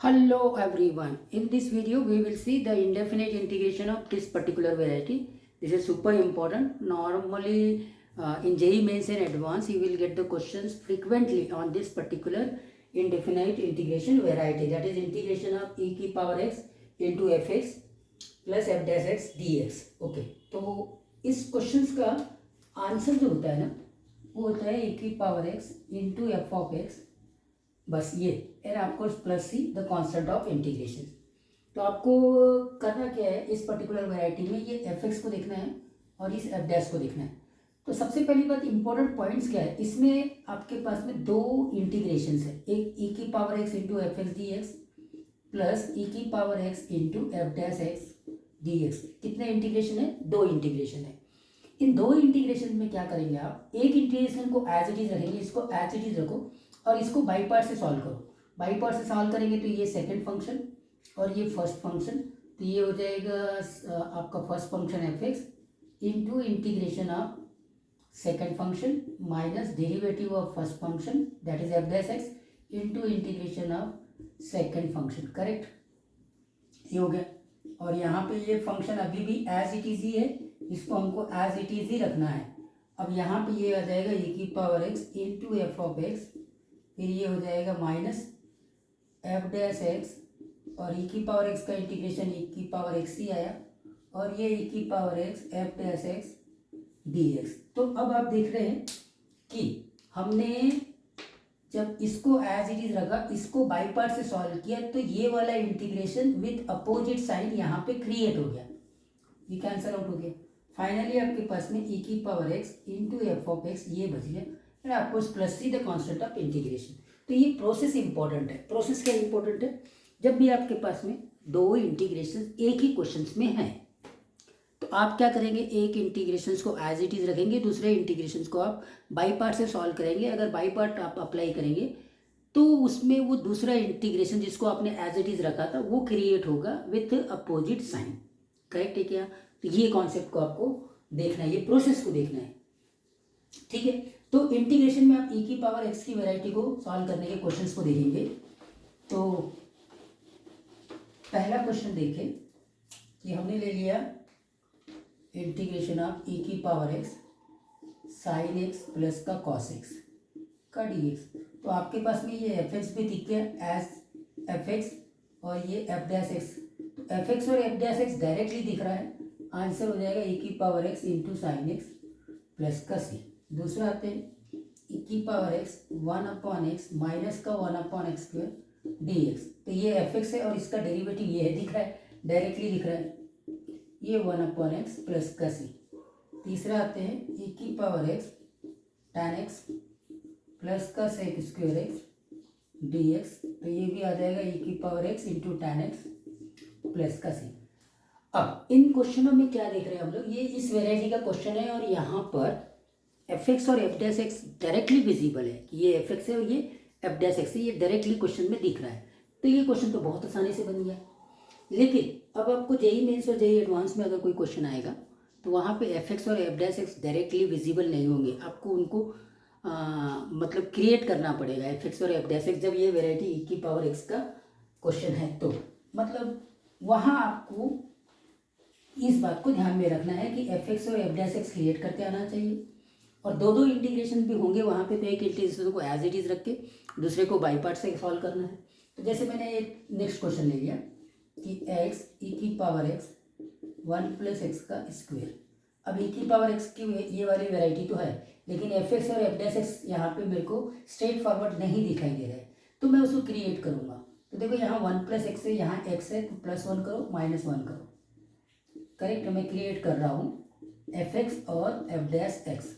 Hello everyone. In this video we will see the indefinite integration of this particular variety. This is super important. Normally in JEE Mains and Advanced you will get the questions frequently on this particular indefinite integration variety, that is integration of e की power x into fx plus f dash x dx. Okay, तो इस questions का answer जो होता है ना वो होता है e की power x into f of x, बस ये एंड आपको plus see the constant of integration. तो आपको करना क्या है, इस पर्टिकुलर वैरायटी में ये एफ एक्स को देखना है और इस एफ डैश को देखना है। तो सबसे पहली बात, इंपॉर्टेंट पॉइंट्स क्या है, इसमें आपके पास में दो इंटीग्रेशंस है, एक ई की power x into f x d x plus e की power x into f dash x d x. कितने इंटीग्रेशन है? दो इंटीग्रेशन है। इन दो इंटीग्रेशन में क्या करेंगे आप, एक इंटीग्रेशन को एज इट इज रखेंगे, इसको एज इट इज रखो और इसको बाई पार्ट से सॉल्व करो। बाई पार्ट से सॉल्व करेंगे तो ये सेकंड फंक्शन और ये फर्स्ट फंक्शन, तो ये हो जाएगा आपका first function F x into integration of second function minus derivative of first function that is F dash x into integration of second function. Correct, ये हो गया। और यहाँ पे ये फंक्शन अभी भी एज इट इज ही है, इसको हमको एज इट इज ही रखना है। अब यहाँ पे ये आ जाएगा e की power x into f of x, फिर ये हो जाएगा माइनस एफ डैश एक्स और e की पावर एक्स का इंटीग्रेशन e की पावर एक्स ही आया और ये e की power x F dash x d x. तो अब आप देख रहे हैं कि हमने जब इसको एज इट इज रखा, इसको बाई पार्ट से सॉल्व किया, तो ये वाला इंटीग्रेशन विथ अपोजिट साइन यहाँ पे क्रिएट हो गया, ये कैंसल आउट हो गया। फाइनली आपके पास में e की power x into f of x ये बच गया एंड आपको plus see the constant of integration. तो ये प्रोसेस इंपॉर्टेंट है। प्रोसेस क्या इंपॉर्टेंट है, जब भी आपके पास में दो इंटीग्रेशन एक ही क्वेश्चन में है तो आप क्या करेंगे, एक इंटीग्रेशन को एज इट इज रखेंगे, दूसरे इंटीग्रेशन को आप बाई पार्ट से सॉल्व करेंगे। अगर बाई पार्ट आप अप्लाई करेंगे तो उसमें वो दूसरा इंटीग्रेशन जिसको आपने एज इट इज रखा था वो क्रिएट होगा विथ अपोजिट साइन। करेक्ट है क्या? तो ये कॉन्सेप्ट को आपको देखना है, ये प्रोसेस को देखना है, ठीक है। तो इंटीग्रेशन में आप e की पावर x की वैरायटी को सॉल्व करने के क्वेश्चंस को देखेंगे। तो पहला क्वेश्चन देखें कि हमने ले लिया इंटीग्रेशन ऑफ e की power x sine x plus का कॉस एक्स का dx। तो आपके पास में ये एफ एक्स भी दिख गया एज एफ एक्स और ये एफ डैश एक्स। तो एफ एक्स और एफ डैश एक्स डायरेक्टली दिख रहा है, आंसर हो जाएगा e की power x into sine x plus का सी। दूसरा आते हैं e की power x one upon x minus का one upon x square D x. तो ये एफ एक्स है और इसका डेरिवेटिव ये है, दिख रहा है, डायरेक्टली दिख रहा है, ये वन अपॉन एक्स प्लस का सी। तीसरा आते हैं e की power x tan x plus का sec square x d x. तो ये भी आ जाएगा e की power x into tan x plus का सी। अब इन क्वेश्चनों में क्या देख रहे हैं हम लोग, ये इस वेराइटी का क्वेश्चन है और यहाँ पर एफ एक्स और f dash x directly visible है कि ये एफ एक्स है और ये एफ डैश एक्स है, ये डायरेक्टली क्वेश्चन में दिख रहा है। तो ये क्वेश्चन तो बहुत आसानी से बन गया। लेकिन अब आपको जेई मेंस और जेई एडवांस में अगर कोई क्वेश्चन आएगा तो वहाँ पे एफ एक्स और f dash x directly visible नहीं होंगे, आपको उनको मतलब क्रिएट करना पड़ेगा एफ एक्स और एफ डैश एक्स, जब ये वेराइटी ई की पावर एक्स का क्वेश्चन है। तो मतलब वहाँ आपको इस बात को ध्यान में रखना है कि एफ एक्स और एफ डैश एक्स क्रिएट करते आना चाहिए और दो दो इंटीग्रेशन भी होंगे वहाँ पे, तो एक इंटीग्रेशन को एज इट इज रख के दूसरे को बाई पार्ट से सॉल्व करना है। तो जैसे मैंने एक नेक्स्ट क्वेश्चन ले लिया कि एक्स ई की power x one plus x का स्क्वायर। अब ई की पावर एक्स की ये वाली वेराइटी तो है, लेकिन एफ एक्स और एफ डैश एक्स यहाँ पे मेरे को स्ट्रेट फॉरवर्ड नहीं दिखाई दे रहा है, तो मैं उसको क्रिएट करूँगा। तो देखो यहाँ वन प्लस एक्स है, यहाँ एक्स है, तो प्लस वन करो माइनस वन करो। करेक्ट, मैं क्रिएट कर रहा हूँ एफ एक्स और एफ डैश एक्स।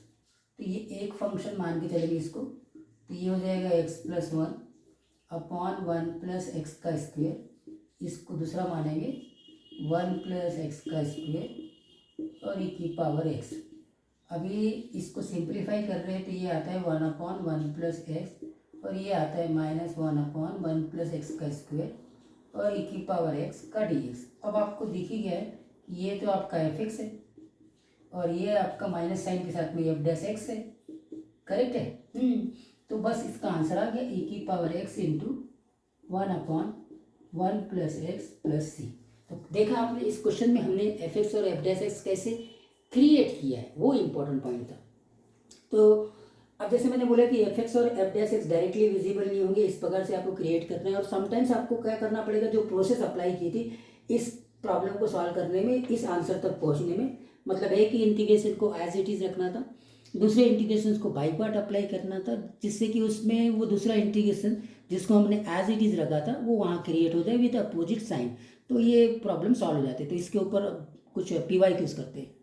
तो ये एक फंक्शन मान के चलेंगे इसको, तो ये हो जाएगा x plus one upon one plus x का स्क्वायर, इसको दूसरा मानेंगे वन प्लस एक्स का स्क्वायर और e की पावर एक्स। अभी इसको सिंप्लीफाई कर रहे हैं तो ये आता है one upon one plus x और ये आता है minus one upon one plus x का स्क्वायर और e की पावर एक्स का डी एक्स। अब आपको दिख ही गया है ये तो आपका एफ एक्स है और ये आपका माइनस साइन के साथ में एफ डैश एक्स है। करेक्ट है। तो बस इसका आंसर आ गया e की power x into one upon one plus x plus c. तो देखा आपने इस क्वेश्चन में हमने एफ एक्स और एफ डैश एक्स कैसे क्रिएट किया है, वो इम्पोर्टेंट पॉइंट था। तो अब जैसे मैंने बोला कि एफ एक्स और f dash x directly visible नहीं होंगे, इस प्रकार से आपको क्रिएट करना है। और समटाइम्स आपको क्या करना पड़ेगा, जो प्रोसेस अप्लाई की थी इस प्रॉब्लम को सॉल्व करने में, इस आंसर तक पहुंचने में, मतलब एक ही इंटीग्रेशन को एज इट इज़ रखना था, दूसरे इंटीग्रेशन को बाई पार्ट अप्लाई करना था, जिससे कि उसमें वो दूसरा इंटीग्रेशन जिसको हमने एज इट इज़ रखा था वो वहाँ क्रिएट हो जाए विद अपोजिट साइन। तो ये प्रॉब्लम सॉल्व हो जाती है। तो इसके ऊपर कुछ पीवाई क्यूज करते हैं।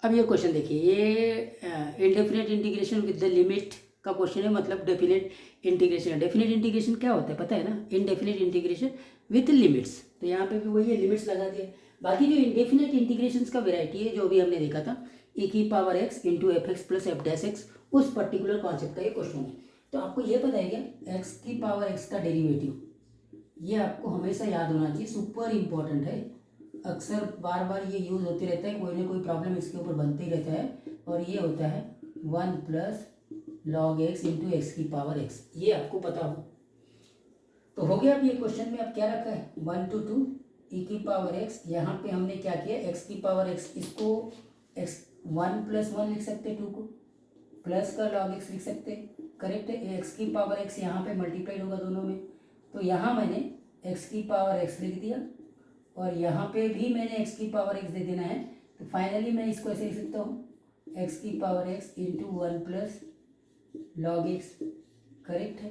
अब ये क्वेश्चन देखिए, ये indefinite integration with the limit का क्वेश्चन है, मतलब डेफिनेट इंटीग्रेशन। डेफिनेट इंटीग्रेशन क्या होता है पता है ना, इनडेफिनेट इंटीग्रेशन विथ लिमिट्स। तो यहाँ पे भी वही है, लिमिट्स लगा दिए। बाकी जो इंडेफिनेट इंटीग्रेशन का वेराइटी है जो भी हमने देखा था, e की power x into f x plus f dash x, उस पर्टिकुलर कॉन्सेप्ट का ये क्वेश्चन है। तो आपको ये पता है क्या, x की पावर x का डेरिवेटिव, ये आपको हमेशा याद होना चाहिए, सुपर इम्पोर्टेंट है। अक्सर बार बार ये यूज़ होते रहता है, कोई ना कोई प्रॉब्लम इसके ऊपर बनते ही रहता है। और ये होता है one plus log x into x की पावर एक्स, ये आपको पता हो तो हो गया। अब ये क्वेश्चन में अब क्या रखा है, 1 to 2 e की पावर x। यहाँ पे हमने क्या किया, x की पावर x, इसको x 1 + 1 लिख सकते हैं, 2 को प्लस का लॉग x लिख सकते हैं, करेक्ट है। x की पावर x यहाँ पे मल्टीप्लाइड होगा दोनों में, तो यहाँ मैंने x की पावर x लिख दिया और यहाँ पे भी मैंने x की पावर x दे देना है। तो फाइनली मैं इसको ऐसे लिख सकता हूँ, x की power x into 1 plus log x, correct है।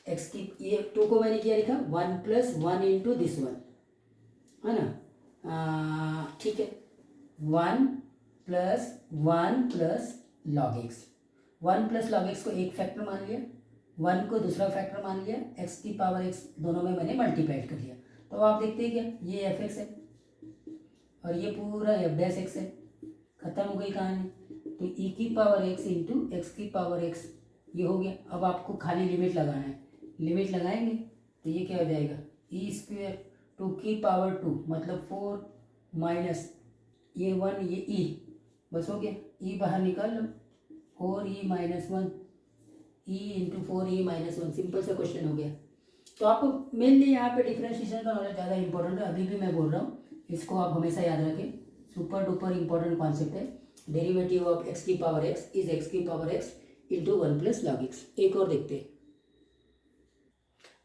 x की ये 2 को मैंने क्या लिखा, 1 + 1 इंटू दिस वन, है ना, ठीक है। 1 + 1 plus log x, 1 plus log x को एक फैक्टर मान लिया, 1 को दूसरा फैक्टर मान लिया, x की पावर x दोनों में मैंने मल्टीप्लाइड कर लिया। तो आप देखते हैं क्या, ये एफ एक्स है और ये पूरा एफ डैश एक्स है, खत्म हो गई कहानी। तो e की पावर x इंटू एक्स की पावर x, ये हो गया। अब आपको खाली लिमिट लगाना है, लिमिट लगाएंगे तो ये क्या हो जाएगा, e², 2 की पावर 2 मतलब 4 माइनस ये 1, ये e, बस हो गया, e बाहर निकाल लो, 4e - 1, e into 4e - 1, simple सा क्वेश्चन हो गया। तो आपको मेनली यहाँ पे डिफरेंशिएशन का नॉलेज ज़्यादा इंपॉर्टेंट है, अभी भी मैं बोल रहा हूँ, इसको आप हमेशा याद रखें, सुपर डुपर इंपॉर्टेंट कॉन्सेप्ट है। डेरिवेटिव ऑफ एक्स की पावर एक्स इज एक्स की power x into 1 plus log x. एक और देखते हैं।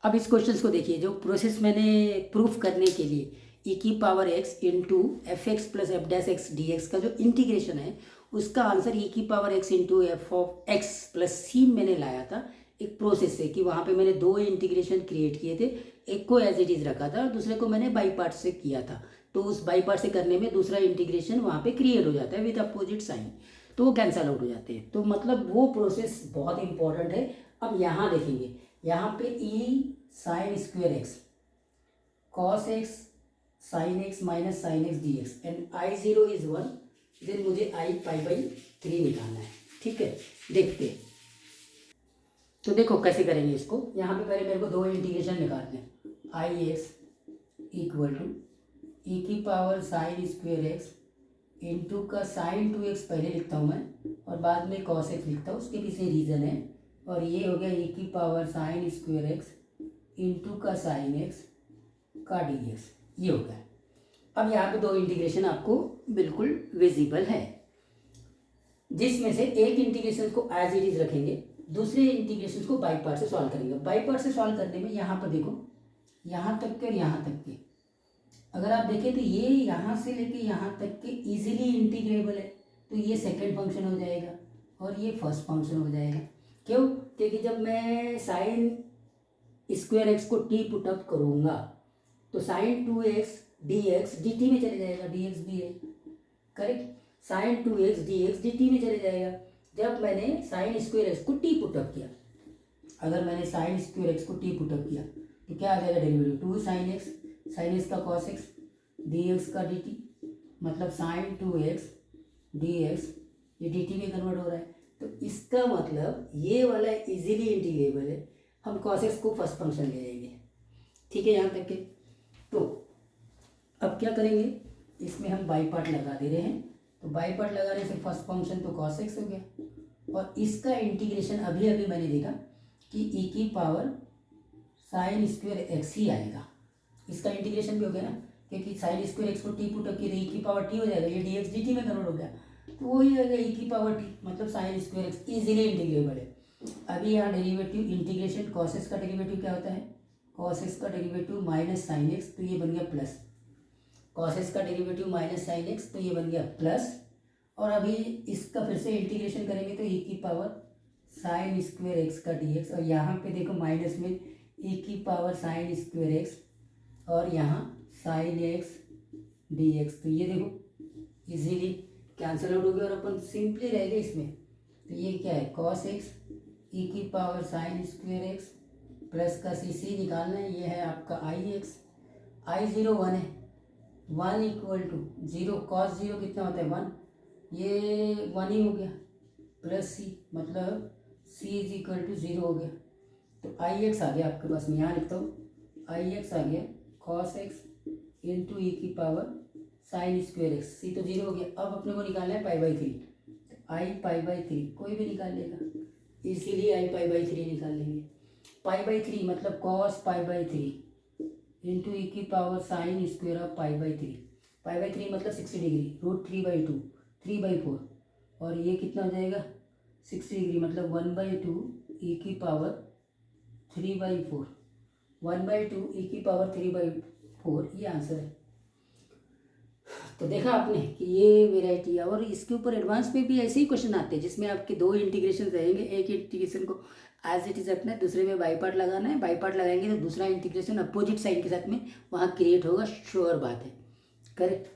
अब इस क्वेश्चन को देखिए, जो प्रोसेस मैंने प्रूफ करने के लिए e की power x into f x plus f dash x d x का जो इंटीग्रेशन है, उसका आंसर e की power x into f of x plus c मैंने लाया था एक प्रोसेस से, कि वहाँ पे मैंने 2 इंटीग्रेशन क्रिएट किए थे, एक को एज इट इज़ रखा था, दूसरे को मैंने बाई पार्ट से किया था। तो उस बाई पार्ट से करने में दूसरा इंटीग्रेशन वहाँ पे क्रिएट हो जाता है विद अपोजिट साइन, तो वो कैंसल आउट हो जाते हैं। तो मतलब वो प्रोसेस बहुत इंपॉर्टेंट है। अब यहाँ देखेंगे, यहाँ पे e sin² x cos x sin x minus sin x dx and I0 is 1, then मुझे I π/3 निकालना है, ठीक है। देखते हैं, तो देखो कैसे करेंगे इसको। यहाँ पे पहले मेरे को 2 इंटीग्रेशन निकालने हैं, I(x) इक्वल टू e की पावर sin² x इंटू का sin 2x पहले लिखता हूँ मैं और बाद में cos x लिखता हूँ, उसके पीछे रीज़न है। और ये हो गया e की पावर sin² x इंटू का sin x का dx, ये हो गया। अब यहाँ पे 2 इंटीग्रेशन आपको बिल्कुल विजिबल है, जिसमें से एक इंटीग्रेशन को एज इट इज रखेंगे, दूसरे इंटीग्रेशन को बाई पार्ट से सॉल्व करेंगे। बाई पार्ट से सॉल्व करने में यहाँ पर देखो, यहाँ तक के और यहाँ तक के अगर आप देखें तो ये यहाँ से लेके यहाँ तक के इजीली इंटीग्रेबल है, तो ये सेकंड फंक्शन हो जाएगा और ये फर्स्ट फंक्शन हो जाएगा। क्यों, क्योंकि जब मैं sin² x को t पुटअप करूँगा तो sin 2x dx dt में चले जाएगा, dx भी है, correct. sin 2x dx dt में चले जाएगा। जब मैंने sin² x को t पुटअप किया, अगर मैंने sin² x को t पुटअप किया तो क्या आ जाएगा डेरिवेटिव, 2 sin x का cos x dx का dt, मतलब sin 2x dx ये dt में कन्वर्ट हो रहा है। तो इसका मतलब ये वाला इजीली इंटीग्रेबल है, हम cos x को फर्स्ट फंक्शन ले लेंगे, ठीक है यहाँ तक के। तो अब क्या करेंगे, इसमें हम बाई पार्ट लगा दे रहे हैं, तो बाई पार्ट लगाने से फर्स्ट फंक्शन तो cos x हो गया और इसका इंटीग्रेशन अभी अभी मैंने देखा कि e की पावर साइन स्क्वायर एक्स ही आएगा। इसका इंटीग्रेशन भी हो गया ना, क्योंकि साइन स्क्वायर एक्स को टी पुट की ई की पावर टी हो जाएगा, ये डी एक्स डी टी में कन्वर्ट हो गया, तो वही आएगा ई की पावर टी, मतलब sign square x easily integrable है। अभी यहाँ डेरिवेटिव इंटीग्रेशन कॉस एक्स का डेरिवेटिव क्या होता है, कॉस एक्स का डेरिवेटिव माइनस साइन एक्स, तो ये बन गया प्लस, कॉस एक्स का डेरिवेटिव माइनस साइन एक्स, तो ये बन गया प्लस, और अभी इसका फिर से इंटीग्रेशन करेंगे तो ई की पावर साइन स्क्वायर एक्स का डी एक्स, और यहाँ पे देखो माइनस में ई की पावर साइन स्क्वायर एक्स, और यहाँ साइन एक्स डी एक्स, तो ये देखो इजीली कैंसिल आउट हो गया और अपन सिंपली रह गए इसमें। तो ये क्या है, कॉस एक्स ई की power sine square x plus का सी निकालना है, ये है आपका I x, I zero one है, one equal to zero, cos zero कितना होता है 1, ये 1 ही हो गया, प्लस सी, मतलब सी इज इक्वल टू 0 हो गया। तो आई एक्स आ गया आपके पास में, यहाँ लिखता हूँ आई एक्स आ गया कॉस एक्स इंटू ई की पावर साइन स्क्वायर एक्स, सी तो 0 हो गया। अब अपने को निकालना है pi by 3, I pi by 3 कोई भी निकाल लेगा, इसीलिए आई पाई बाई 3 निकाल लेंगे। पाई बाई 3 मतलब कॉस पाई बाई 3 इंटू ई की power sine square of pi by 3, pi by 3 मतलब 60 डिग्री, रूट 3/2, 3/4, और ये कितना हो जाएगा 60 डिग्री, मतलब 1/2 ई की पावर 3/4, 1/2 ई की पावर 3/4, ये आंसर है। तो देखा आपने कि ये वेराइटी है, और इसके ऊपर एडवांस में भी ऐसे ही क्वेश्चन आते हैं जिसमें आपके 2 इंटीग्रेशन रहेंगे, एक इंटीग्रेशन को एज इट इज रखना है, दूसरे में बाई पार्ट लगाना है, बाई पार्ट लगाएंगे तो दूसरा इंटीग्रेशन अपोजिट साइड के साथ में वहाँ क्रिएट होगा, श्योर बात है, करेक्ट।